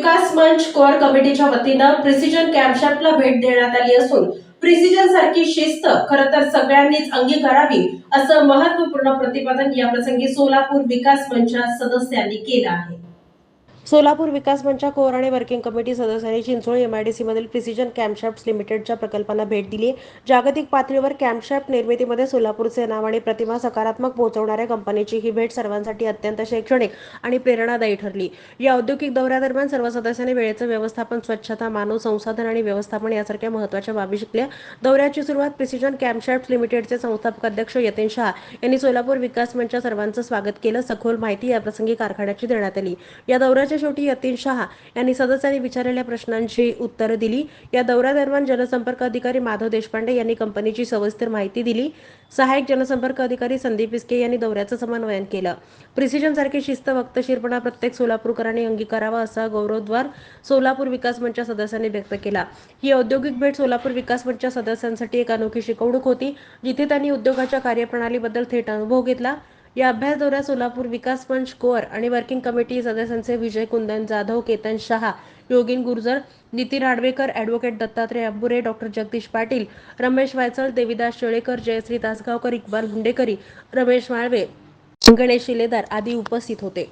विकास मंच कोर कमिटीच्या वतीनं प्रिसिजन कॅम्पशाफ्टला भेट देण्यात आली असून प्रिसिजन सारखी शिस्त खरं तर सगळ्यांनीच अंगीकारावी असं महत्त्वपूर्ण प्रतिपादन या प्रसंगी सोलापूर विकास मंचच्या सदस्यांनी केलं आहे। सोलापूर विकास मंच कोर आणि वर्किंग कमिटी सदस्यांनी चिंचोळी एमआयडीसी मधील प्रिसिजन कॅम्पशाफ्ट्स लिमिटेडच्या प्रकल्पांना भेट दिली। जागतिक पातळीवर कॅम्पशाफ्ट निर्मितीमध्ये सोलापूरचे नाव आणि प्रतिमा सकारात्मक पोहोचवणाऱ्या कंपनीची ही भेट सर्वांसाठी अत्यंत शैक्षणिक आणि प्रेरणादायी ठरली। या औद्योगिक दौऱ्यादरम्यान सर्व सदस्यांनी वेळेचं व्यवस्थापन, स्वच्छता, मानव संसाधन आणि व्यवस्थापन यासारख्या महत्त्वाच्या बाबी शिकल्या। दौऱ्याची सुरुवात प्रिसिजन कॅम्पशाफ्ट लिमिटेडचे संस्थापक अध्यक्ष यतीन शाह यांनी सोलापूर विकास मंचच्या सर्वांचं स्वागत केलं। सखोल माहिती याप्रसंगी कारखान्याची देण्यात आली। या दौऱ्याच्या शेवटी यतीन शाह यांनी सदस्यांनी विचारलेल्या प्रश्नांची उत्तरं दिली। या दौऱ्यादरम्यान जनसंपर्क अधिकारी माधव देशपांडे यांनी कंपनीची सविस्तर माहिती दिली। सहाय्यक जनसंपर्क अधिकारी संदीप इस्के यांनी दौऱ्याचं समन्वयन केलं। प्रिसिजन सारखी शिस्त, वक्तशीरपणा प्रत्येक सोलापूरकरांनी अंगीकारावा असा गौरवोद्गार सोलापूर विकास मंचच्या सदस्यांनी व्यक्त केला। ही औद्योगिक भेट सोलापूर विकास मंचच्या सदस्यांसाठी एक अनोखी शिकवणूक होती, जिथे त्यांनी उद्योगाच्या कार्यप्रणालीबद्दल थेट अनुभव घेतला। या अभ्यास दौऱ्यात सोलापूर विकास मंच कोर आणि वर्किंग कमिटी सदस्यांचे विजय कुंदन जाधव, केतन शहा, योगीन गुर्जर, नितीन आडवेकर, ॲडव्होकेट दत्तात्रय अंबुरे, डॉ. जगदीश पाटील, रमेश वायचळ, देविदास शेळेकर, जयश्री तासगावकर, इक्बाल हुंडेकरी, रमेश माळवे, गणेश शिलेदार आदी उपस्थित होते।